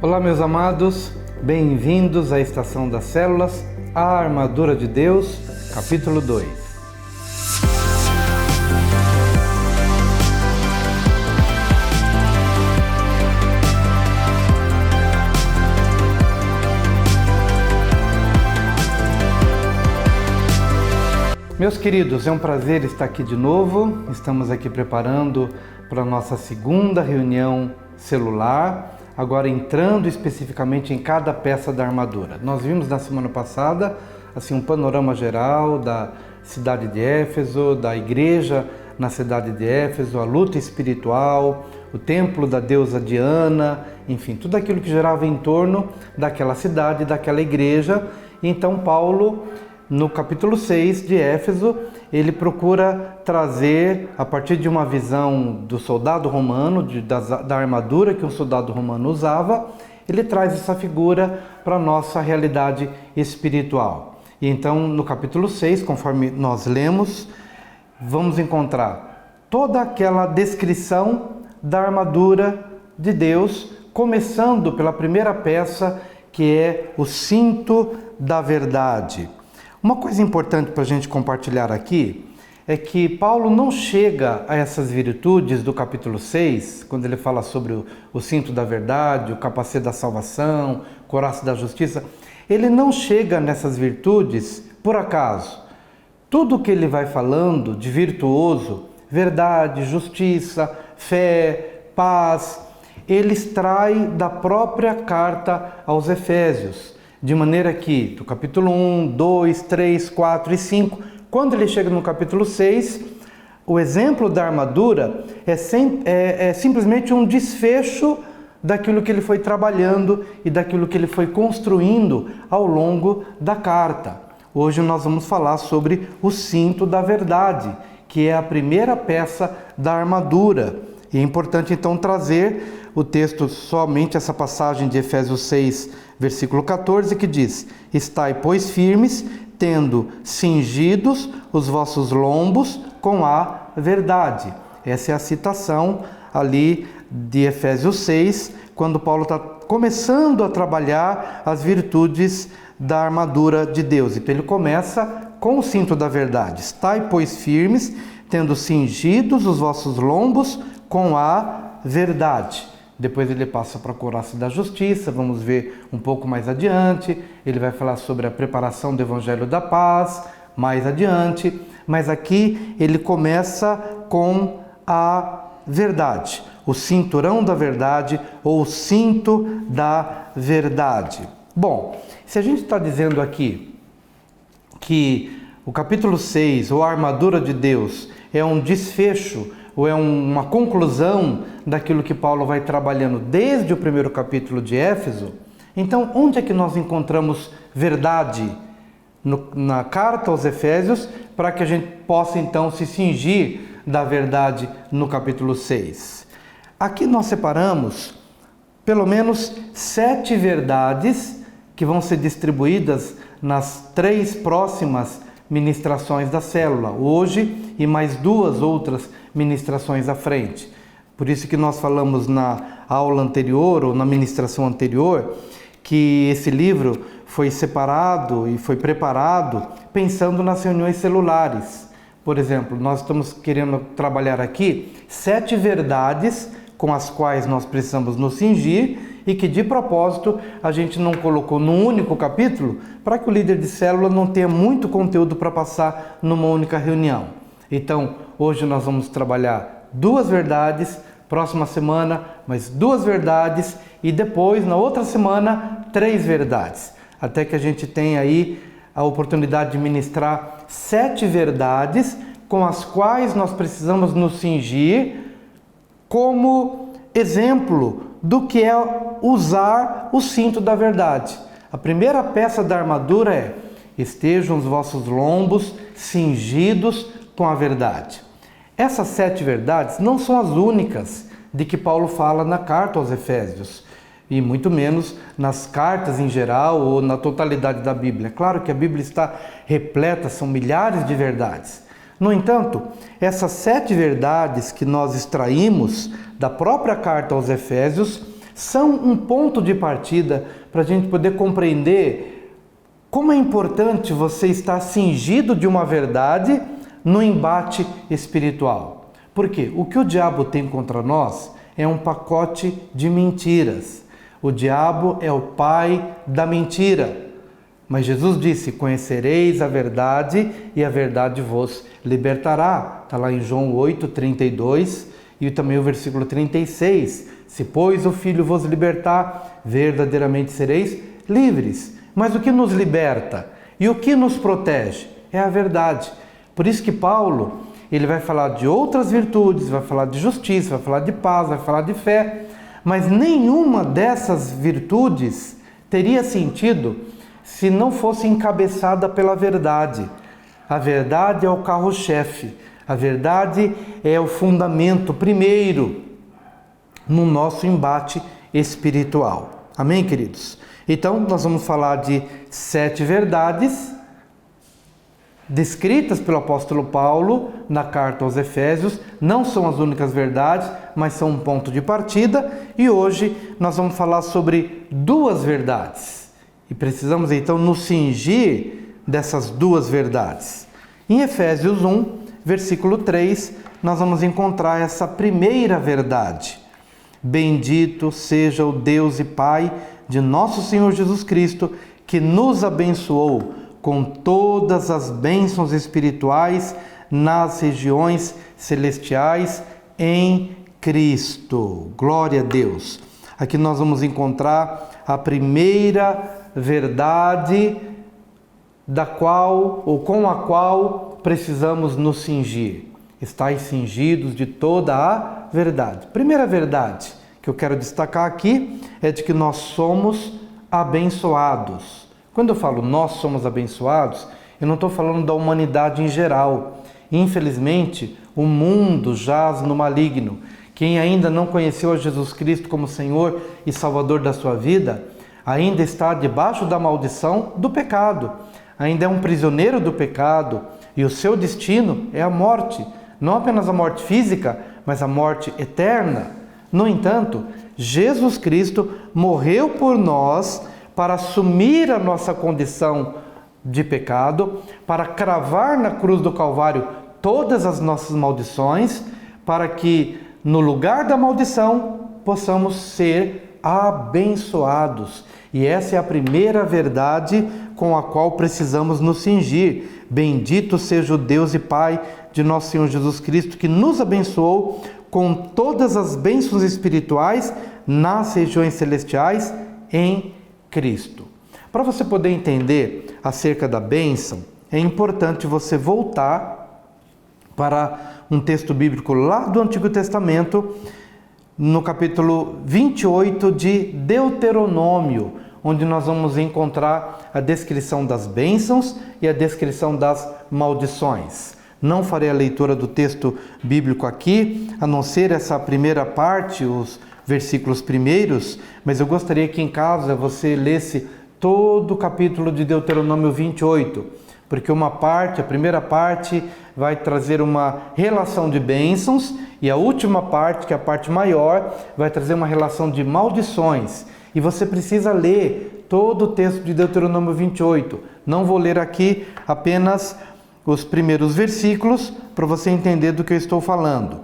Olá, meus amados, bem-vindos à Estação das Células, a Armadura de Deus, capítulo 2. Meus queridos, é um prazer estar aqui de novo. Estamos aqui preparando para a nossa segunda reunião celular, agora entrando especificamente em cada peça da armadura. Nós vimos na semana passada um panorama geral da cidade de Éfeso, da igreja na cidade de Éfeso, a luta espiritual, o templo da deusa Diana, enfim, tudo aquilo que girava em torno daquela cidade, daquela igreja. Então Paulo, no capítulo 6 de Éfeso, ele procura trazer, a partir de uma visão do soldado romano, da armadura que um soldado romano usava, ele traz essa figura para a nossa realidade espiritual. E então, no capítulo 6, conforme nós lemos, vamos encontrar toda aquela descrição da armadura de Deus, começando pela primeira peça, que é o cinto da verdade. Uma coisa importante para a gente compartilhar aqui é que Paulo não chega a essas virtudes do capítulo 6, quando ele fala sobre o cinto da verdade, o capacete da salvação, o couraça da justiça. Ele não chega nessas virtudes por acaso. Tudo que ele vai falando de virtuoso, verdade, justiça, fé, paz, ele extrai da própria carta aos Efésios. De maneira que, do capítulo 1, 2, 3, 4 e 5, quando ele chega no capítulo 6, o exemplo da armadura é simplesmente um desfecho daquilo que ele foi trabalhando e daquilo que ele foi construindo ao longo da carta. Hoje nós vamos falar sobre o cinto da verdade, que é a primeira peça da armadura. E é importante então trazer o texto, somente essa passagem de Efésios 6, versículo 14, que diz: Estai, pois, firmes, tendo cingidos os vossos lombos com a verdade. Essa é a citação ali de Efésios 6, quando Paulo está começando a trabalhar as virtudes da armadura de Deus. Então ele começa com o cinto da verdade. Estai, pois, firmes, tendo cingidos os vossos lombos com a verdade. Depois ele passa para a couraça da justiça, vamos ver um pouco mais adiante. Ele vai falar sobre a preparação do evangelho da paz, mais adiante. Mas aqui ele começa com a verdade, o cinturão da verdade ou o cinto da verdade. Bom, se a gente está dizendo aqui que o capítulo 6, ou a armadura de Deus, é um desfecho, ou é uma conclusão daquilo que Paulo vai trabalhando desde o primeiro capítulo de Éfeso, então onde é que nós encontramos verdade na carta aos Efésios, para que a gente possa então se cingir da verdade no capítulo 6? Aqui nós separamos pelo menos 7 verdades que vão ser distribuídas nas 3 próximas ministrações da célula, hoje e mais 2 outras ministrações à frente. Por isso que nós falamos na aula anterior, ou na ministração anterior, que esse livro foi separado e foi preparado pensando nas reuniões celulares. Por exemplo, nós estamos querendo trabalhar aqui 7 verdades com as quais nós precisamos nos cingir e que, de propósito, a gente não colocou num único capítulo para que o líder de célula não tenha muito conteúdo para passar numa única reunião. Então, hoje nós vamos trabalhar 2 verdades, próxima semana mais 2 verdades e depois, na outra semana, 3 verdades. Até que a gente tenha aí a oportunidade de ministrar 7 verdades com as quais nós precisamos nos cingir como exemplo do que é usar o cinto da verdade. A primeira peça da armadura é: estejam os vossos lombos cingidos com a verdade. Essas 7 verdades não são as únicas de que Paulo fala na carta aos Efésios, e muito menos nas cartas em geral ou na totalidade da Bíblia. É claro que a Bíblia está repleta, são milhares de verdades. No entanto, essas 7 verdades que nós extraímos da própria carta aos Efésios são um ponto de partida para a gente poder compreender como é importante você estar cingido de uma verdade no embate espiritual. Por quê? O que o diabo tem contra nós é um pacote de mentiras. O diabo é o pai da mentira. Mas Jesus disse: conhecereis a verdade e a verdade vos libertará. Está lá em João 8:32 e também o versículo 36. Se, pois, o Filho vos libertar, verdadeiramente sereis livres. Mas o que nos liberta e o que nos protege é a verdade. Por isso que Paulo, ele vai falar de outras virtudes, vai falar de justiça, vai falar de paz, vai falar de fé, mas nenhuma dessas virtudes teria sentido se não fosse encabeçada pela verdade. A verdade é o carro-chefe, a verdade é o fundamento primeiro no nosso embate espiritual. Amém, queridos? Então, nós vamos falar de 7 verdades descritas pelo apóstolo Paulo na carta aos Efésios. Não são as únicas verdades, mas são um ponto de partida. E hoje nós vamos falar sobre 2 verdades. E precisamos então nos cingir dessas 2 verdades. Em Efésios 1, versículo 3, nós vamos encontrar essa primeira verdade. Bendito seja o Deus e Pai de nosso Senhor Jesus Cristo, que nos abençoou com todas as bênçãos espirituais nas regiões celestiais em Cristo. Glória a Deus. Aqui nós vamos encontrar a primeira verdade da qual ou com a qual precisamos nos cingir. Estais cingidos de toda a verdade. Primeira verdade que eu quero destacar aqui é de que nós somos abençoados. Quando eu falo nós somos abençoados, eu não estou falando da humanidade em geral. Infelizmente, o mundo jaz no maligno. Quem ainda não conheceu a Jesus Cristo como Senhor e Salvador da sua vida, ainda está debaixo da maldição do pecado. Ainda é um prisioneiro do pecado e o seu destino é a morte. Não apenas a morte física, mas a morte eterna. No entanto, Jesus Cristo morreu por nós para assumir a nossa condição de pecado, para cravar na cruz do Calvário todas as nossas maldições, para que no lugar da maldição possamos ser abençoados. E essa é a primeira verdade com a qual precisamos nos cingir. Bendito seja o Deus e Pai de nosso Senhor Jesus Cristo, que nos abençoou com todas as bênçãos espirituais nas regiões celestiais em Cristo. Para você poder entender acerca da bênção, é importante você voltar para um texto bíblico lá do Antigo Testamento, no capítulo 28 de Deuteronômio, onde nós vamos encontrar a descrição das bênçãos e a descrição das maldições. Não farei a leitura do texto bíblico aqui, a não ser essa primeira parte, os versículos primeiros, mas eu gostaria que em casa você lesse todo o capítulo de Deuteronômio 28, porque uma parte, a primeira parte, vai trazer uma relação de bênçãos e a última parte, que é a parte maior, vai trazer uma relação de maldições. E você precisa ler todo o texto de Deuteronômio 28. Não vou ler aqui apenas os primeiros versículos para você entender do que eu estou falando.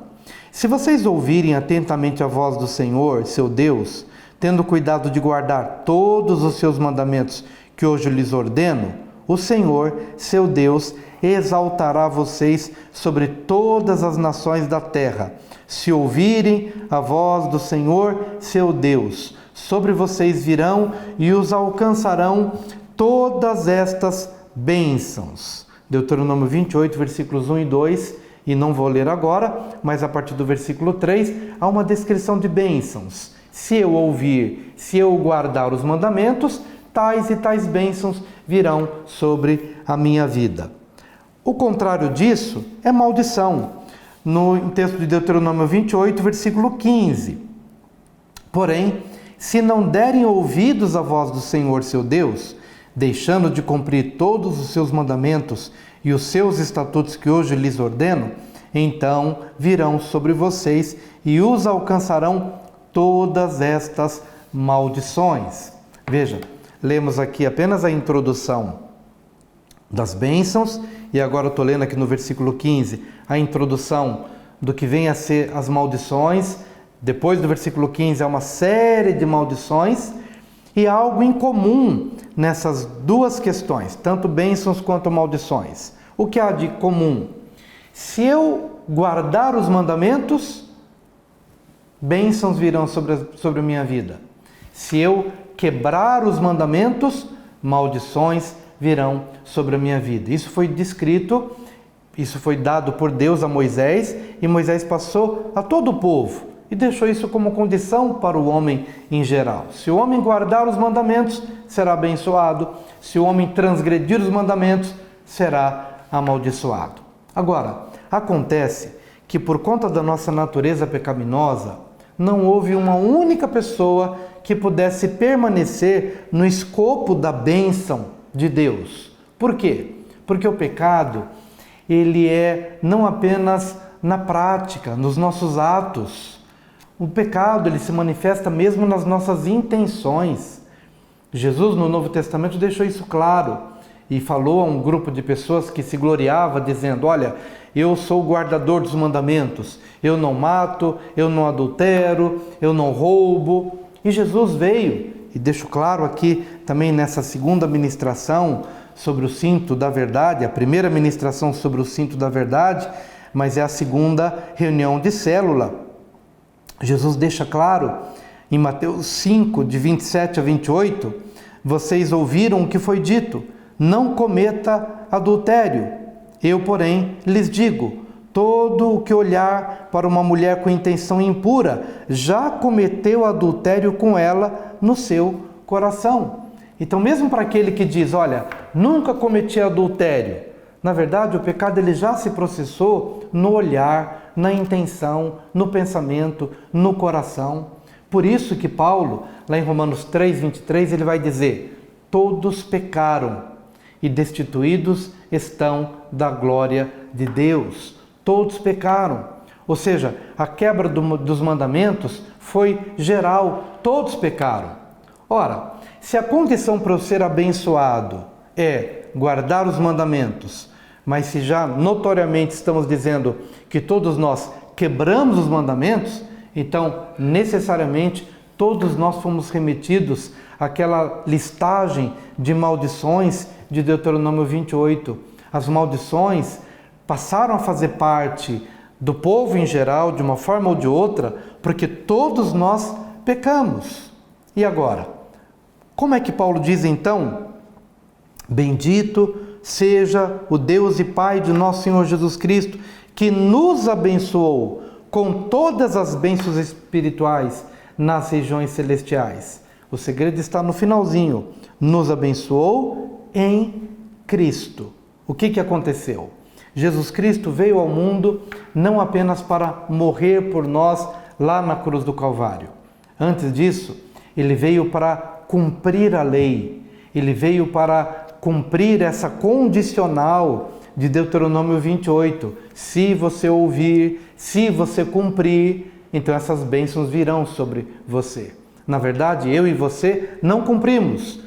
Se vocês ouvirem atentamente a voz do Senhor, seu Deus, tendo cuidado de guardar todos os seus mandamentos que hoje lhes ordeno, o Senhor, seu Deus, exaltará vocês sobre todas as nações da terra. Se ouvirem a voz do Senhor, seu Deus, sobre vocês virão e os alcançarão todas estas bênçãos. Deuteronômio 28, versículos 1 e 2, e não vou ler agora, mas a partir do versículo 3, há uma descrição de bênçãos. Se eu ouvir, se eu guardar os mandamentos, tais e tais bênçãos virão sobre a minha vida. O contrário disso é maldição. No texto de Deuteronômio 28, versículo 15. Porém, se não derem ouvidos à voz do Senhor seu Deus, deixando de cumprir todos os seus mandamentos e os seus estatutos que hoje lhes ordeno, então virão sobre vocês e os alcançarão todas estas maldições. Veja, lemos aqui apenas a introdução das bênçãos, e agora eu estou lendo aqui no versículo 15, a introdução do que vem a ser as maldições. Depois do versículo 15 há uma série de maldições, e há algo em comum nessas duas questões, tanto bênçãos quanto maldições. O que há de comum? Se eu guardar os mandamentos, bênçãos virão sobre a minha vida. Se eu quebrar os mandamentos, maldições virão sobre a minha vida. Isso foi descrito, isso foi dado por Deus a Moisés, e Moisés passou a todo o povo e deixou isso como condição para o homem em geral. Se o homem guardar os mandamentos, será abençoado. Se o homem transgredir os mandamentos, será amaldiçoado. Agora, acontece que por conta da nossa natureza pecaminosa, não houve uma única pessoa que pudesse permanecer no escopo da bênção de Deus. Por quê? Porque o pecado, ele é não apenas na prática, nos nossos atos. O pecado, ele se manifesta mesmo nas nossas intenções. Jesus, no Novo Testamento, deixou isso claro e falou a um grupo de pessoas que se gloriava, dizendo: olha, eu sou o guardador dos mandamentos, eu não mato, eu não adultero, eu não roubo. E Jesus veio, e deixo claro aqui também nessa segunda ministração sobre o cinto da verdade, a primeira ministração sobre o cinto da verdade, mas é a segunda reunião de célula. Jesus deixa claro em Mateus 5, de 27 a 28, vocês ouviram o que foi dito, não cometa adultério. Eu, porém, lhes digo, todo o que olhar para uma mulher com intenção impura, já cometeu adultério com ela no seu coração. Então, mesmo para aquele que diz, olha, nunca cometi adultério, na verdade, o pecado ele já se processou no olhar, na intenção, no pensamento, no coração. Por isso que Paulo, lá em Romanos 3, 23, ele vai dizer, todos pecaram e destituídos estão da glória de Deus. Todos pecaram. Ou seja, a quebra dos mandamentos foi geral, todos pecaram. Ora, se a condição para eu ser abençoado é guardar os mandamentos, mas se já notoriamente estamos dizendo que todos nós quebramos os mandamentos, então necessariamente todos nós fomos remetidos àquela listagem de maldições de Deuteronômio 28. As maldições passaram a fazer parte do povo em geral, de uma forma ou de outra, porque todos nós pecamos. E agora? Como é que Paulo diz então? Bendito seja o Deus e Pai de nosso Senhor Jesus Cristo, que nos abençoou com todas as bênçãos espirituais nas regiões celestiais. O segredo está no finalzinho. Nos abençoou em Cristo. O que aconteceu? Jesus Cristo veio ao mundo não apenas para morrer por nós lá na cruz do Calvário. Antes disso, ele veio para cumprir a lei. Ele veio para cumprir essa condicional de Deuteronômio 28. Se você ouvir, se você cumprir, então essas bênçãos virão sobre você. Na verdade, eu e você não cumprimos.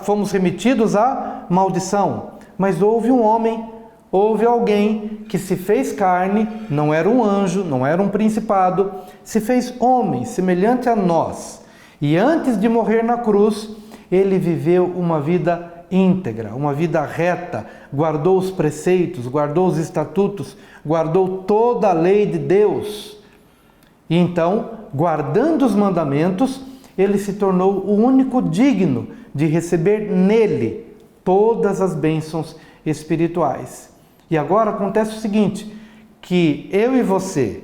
Fomos remetidos à maldição. Mas houve um homem, houve alguém que se fez carne, não era um anjo, não era um principado, se fez homem, semelhante a nós. E antes de morrer na cruz, ele viveu uma vida íntegra, uma vida reta, guardou os preceitos, guardou os estatutos, guardou toda a lei de Deus. E então, guardando os mandamentos, ele se tornou o único digno de receber nele todas as bênçãos espirituais. E agora acontece o seguinte, que eu e você,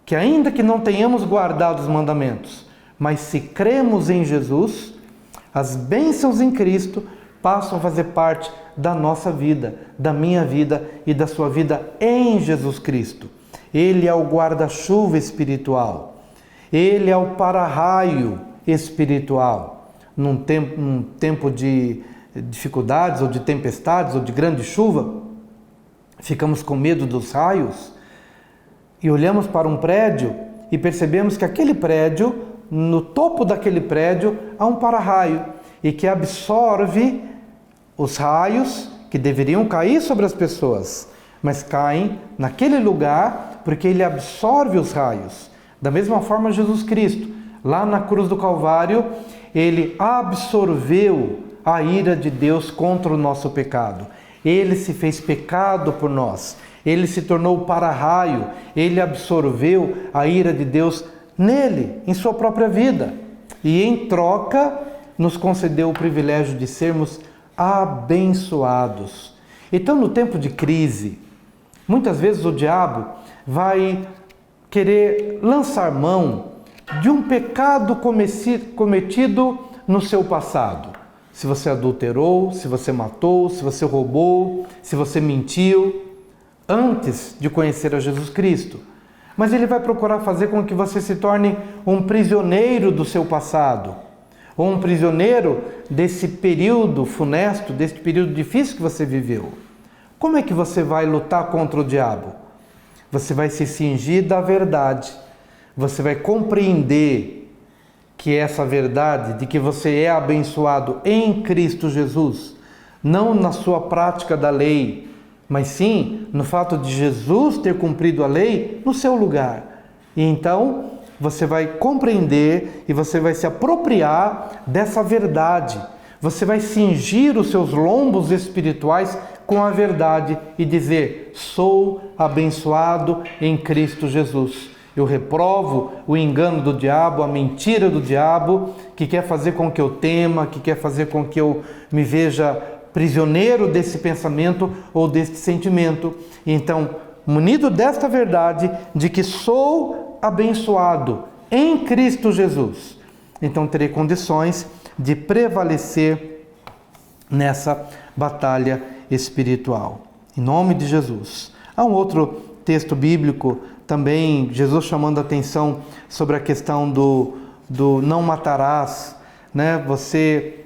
que ainda que não tenhamos guardado os mandamentos, mas se cremos em Jesus, as bênçãos em Cristo passam a fazer parte da nossa vida, da minha vida e da sua vida em Jesus Cristo. Ele é o guarda-chuva espiritual. Ele é o para-raio espiritual. Num tempo de dificuldades ou de tempestades ou de grande chuva, ficamos com medo dos raios e olhamos para um prédio e percebemos que aquele prédio, no topo daquele prédio, há um para-raio e que absorve os raios que deveriam cair sobre as pessoas, mas caem naquele lugar porque ele absorve os raios. Da mesma forma, Jesus Cristo, lá na cruz do Calvário, ele absorveu a ira de Deus contra o nosso pecado. Ele se fez pecado por nós. Ele se tornou o para-raio. Ele absorveu a ira de Deus nele, em sua própria vida. E em troca, nos concedeu o privilégio de sermos abençoados. Então, no tempo de crise, muitas vezes o diabo vai querer lançar mão de um pecado cometido no seu passado. Se você adulterou, se você matou, se você roubou, se você mentiu, antes de conhecer a Jesus Cristo. Mas ele vai procurar fazer com que você se torne um prisioneiro do seu passado, ou um prisioneiro desse período funesto, desse período difícil que você viveu. Como é que você vai lutar contra o diabo? Você vai se cingir da verdade. Você vai compreender que essa verdade de que você é abençoado em Cristo Jesus, não na sua prática da lei, mas sim no fato de Jesus ter cumprido a lei no seu lugar. E então você vai compreender e você vai se apropriar dessa verdade. Você vai cingir os seus lombos espirituais com a verdade e dizer: sou abençoado em Cristo Jesus. Eu reprovo o engano do diabo, a mentira do diabo, que quer fazer com que eu tema, que quer fazer com que eu me veja prisioneiro desse pensamento ou desse sentimento. Então, munido desta verdade de que sou abençoado em Cristo Jesus, então terei condições de prevalecer nessa batalha espiritual. Em nome de Jesus. Há um outro texto bíblico também, Jesus chamando a atenção sobre a questão do não matarás, né? Você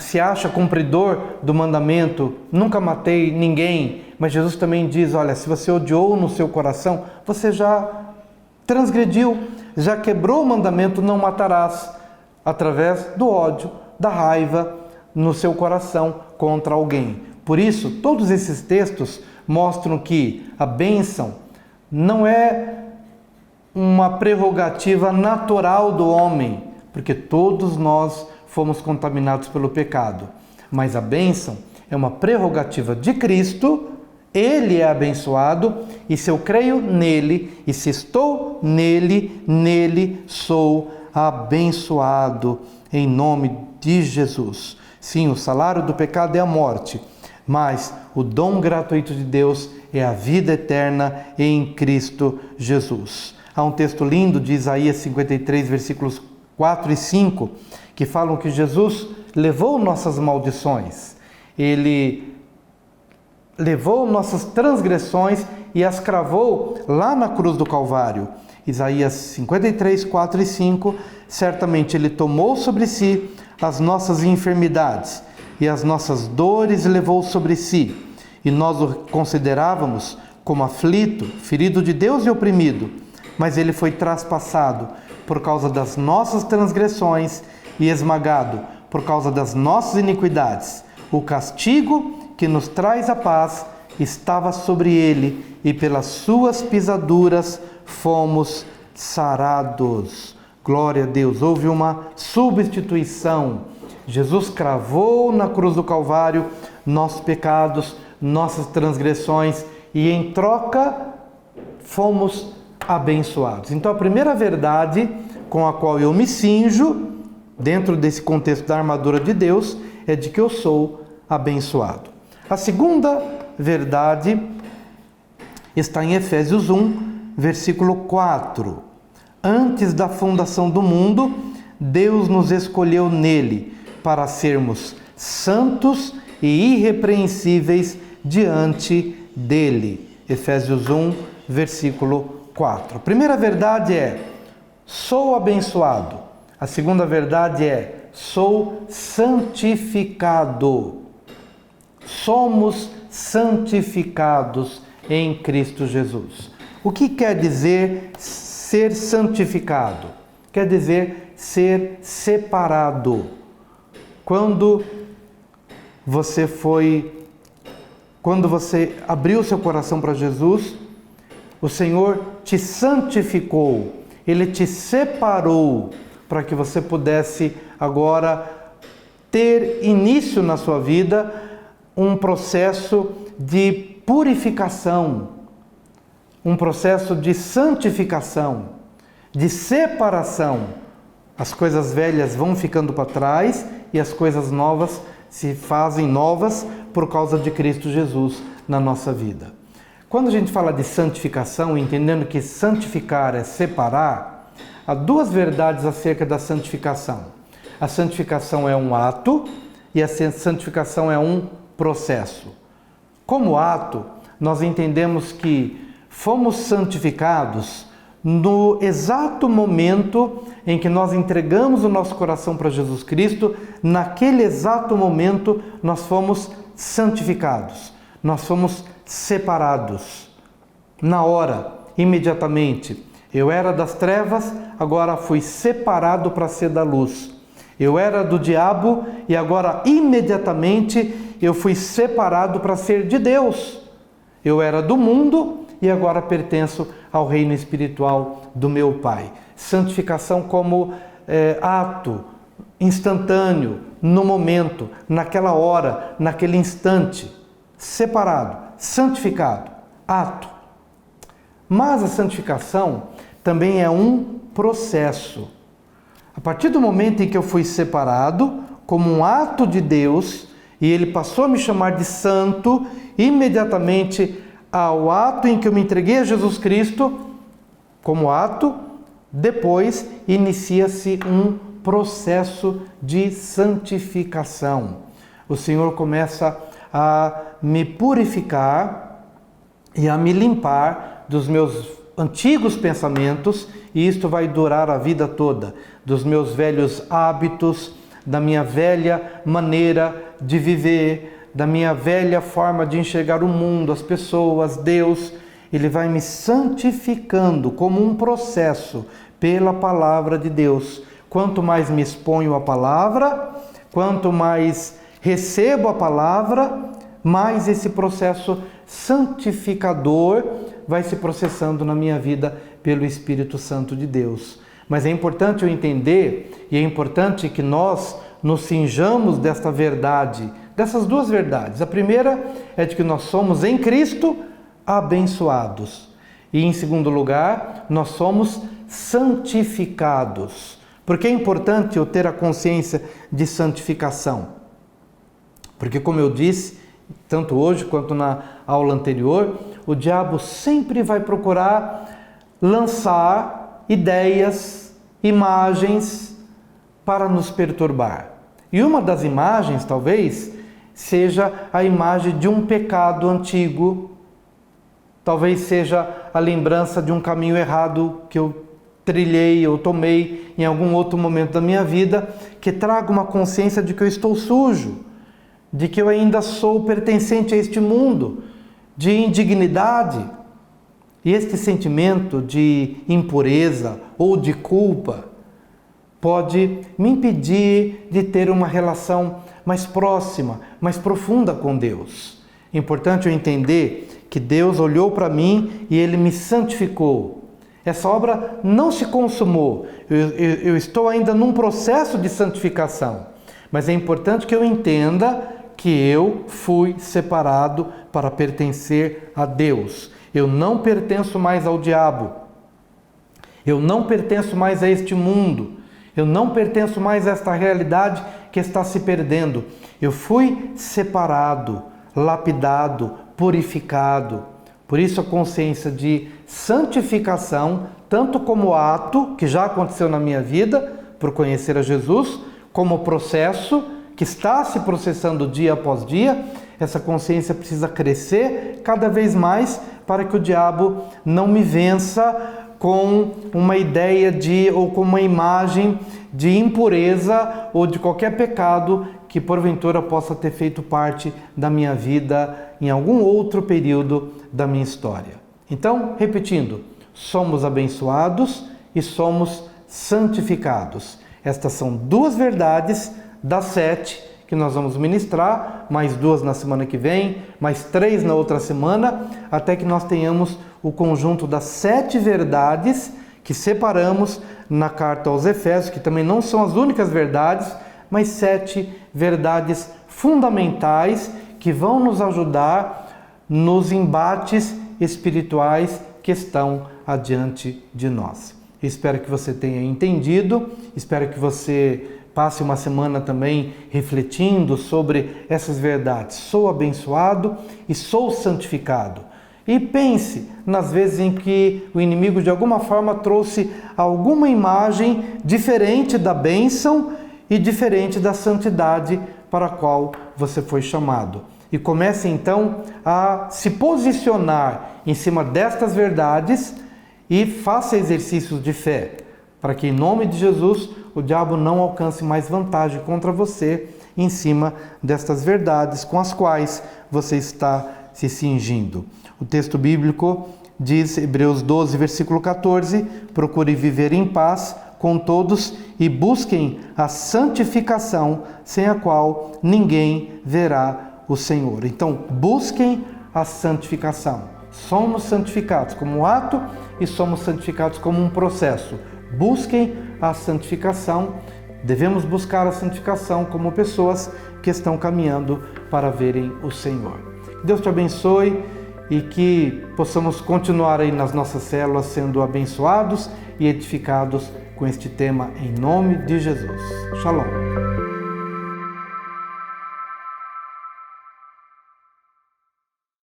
se acha cumpridor do mandamento, nunca matei ninguém, mas Jesus também diz, olha, se você odiou no seu coração, você já transgrediu, já quebrou o mandamento, não matarás, através do ódio, da raiva no seu coração contra alguém. Por isso, todos esses textos mostram que a bênção não é uma prerrogativa natural do homem, porque todos nós fomos contaminados pelo pecado. Mas a bênção é uma prerrogativa de Cristo, Ele é abençoado, e se eu creio nele, e se estou nele, nele sou abençoado, em nome de Jesus. Sim, o salário do pecado é a morte, mas o dom gratuito de Deus é a vida eterna em Cristo Jesus. Há um texto lindo de Isaías 53, versículos 4 e 5, que falam que Jesus levou nossas maldições, Ele levou nossas transgressões e as cravou lá na cruz do Calvário. Isaías 53, 4 e 5, certamente Ele tomou sobre si as nossas enfermidades e as nossas dores levou sobre si, e nós o considerávamos como aflito, ferido de Deus e oprimido, mas Ele foi traspassado por causa das nossas transgressões e esmagado por causa das nossas iniquidades. O castigo que nos traz a paz estava sobre Ele, e pelas suas pisaduras fomos sarados. Glória a Deus, houve uma substituição. Jesus cravou na cruz do Calvário nossos pecados, nossas transgressões, e em troca fomos abençoados. Então a primeira verdade com a qual eu me cinjo, dentro desse contexto da armadura de Deus, é de que eu sou abençoado. A segunda verdade está em Efésios 1, versículo 4. Antes da fundação do mundo, Deus nos escolheu nele para sermos santos e irrepreensíveis diante dele. Efésios 1, versículo 4. A primeira verdade é: sou abençoado. A segunda verdade é: sou santificado. Somos santificados em Cristo Jesus. O que quer dizer ser santificado? Quer dizer ser separado. Quando você abriu seu coração para Jesus, o Senhor te santificou, Ele te separou para que você pudesse agora ter início na sua vida um processo de purificação, um processo de santificação, de separação. As coisas velhas vão ficando para trás e as coisas novas se fazem novas por causa de Cristo Jesus na nossa vida. Quando a gente fala de santificação, entendendo que santificar é separar, há duas verdades acerca da santificação. A santificação é um ato e a santificação é um processo. Como ato, nós entendemos que fomos santificados no exato momento em que nós entregamos o nosso coração para Jesus Cristo. Naquele exato momento nós fomos santificados, nós fomos separados. Na hora, imediatamente, eu era das trevas, agora fui separado para ser da luz. Eu era do diabo e agora imediatamente eu fui separado para ser de Deus. Eu era do mundo e agora pertenço ao reino espiritual do meu Pai. Santificação como ato instantâneo, no momento, naquela hora, naquele instante. Separado, santificado, ato. Mas a santificação também é um processo. A partir do momento em que eu fui separado, como um ato de Deus, e Ele passou a me chamar de santo, imediatamente ao ato em que eu me entreguei a Jesus Cristo, como ato, depois inicia-se um processo de santificação. O Senhor começa a me purificar e a me limpar dos meus antigos pensamentos, e isto vai durar a vida toda, dos meus velhos hábitos, da minha velha maneira de viver, da minha velha forma de enxergar o mundo, as pessoas, Deus. Ele vai me santificando como um processo pela palavra de Deus. Quanto mais me exponho à palavra, quanto mais recebo a palavra, mais esse processo santificador vai se processando na minha vida pelo Espírito Santo de Deus. Mas é importante eu entender, e é importante que nós nos cinjamos desta verdade, dessas duas verdades. A primeira é de que nós somos em Cristo abençoados. E em segundo lugar, nós somos santificados. Por que é importante eu ter a consciência de santificação? Porque, como eu disse, tanto hoje quanto na aula anterior, o diabo sempre vai procurar lançar ideias, imagens para nos perturbar. E uma das imagens, talvez, seja a imagem de um pecado antigo, talvez seja a lembrança de um caminho errado que eu trilhei ou tomei em algum outro momento da minha vida, que traga uma consciência de que eu estou sujo, de que eu ainda sou pertencente a este mundo, de indignidade. E este sentimento de impureza ou de culpa pode me impedir de ter uma relação mais próxima, mais profunda com Deus. É importante eu entender que Deus olhou para mim e Ele me santificou. Essa obra não se consumou, eu estou ainda num processo de santificação, mas é importante que eu entenda que eu fui separado para pertencer a Deus. Eu não pertenço mais ao diabo, eu não pertenço mais a este mundo, eu não pertenço mais a esta realidade que está se perdendo. Eu fui separado, lapidado, purificado. Por isso a consciência de santificação, tanto como ato que já aconteceu na minha vida, por conhecer a Jesus, como processo que está se processando dia após dia, essa consciência precisa crescer cada vez mais para que o diabo não me vença com uma ideia ou com uma imagem de impureza ou de qualquer pecado que porventura possa ter feito parte da minha vida em algum outro período da minha história. Então, repetindo, somos abençoados e somos santificados. Estas são duas verdades das 7 que nós vamos ministrar, mais 2 na semana que vem, mais 3 na outra semana, até que nós tenhamos o conjunto das 7 verdades que separamos na carta aos Efésios, que também não são as únicas verdades, mas 7 verdades fundamentais que vão nos ajudar nos embates espirituais que estão adiante de nós. Espero que você tenha entendido, espero que você passe uma semana também refletindo sobre essas verdades. Sou abençoado e sou santificado. E pense nas vezes em que o inimigo de alguma forma trouxe alguma imagem diferente da bênção e diferente da santidade para a qual você foi chamado. E comece então a se posicionar em cima destas verdades e faça exercícios de fé, para que em nome de Jesus o diabo não alcance mais vantagem contra você em cima destas verdades com as quais você está se cingindo. O texto bíblico diz, Hebreus 12, versículo 14, procure viver em paz com todos e busquem a santificação, sem a qual ninguém verá o Senhor. Então, busquem a santificação. Somos santificados como um ato e somos santificados como um processo. Busquem a santificação. Devemos buscar a santificação como pessoas que estão caminhando para verem o Senhor. Deus te abençoe e que possamos continuar aí nas nossas células sendo abençoados e edificados com este tema em nome de Jesus. Shalom.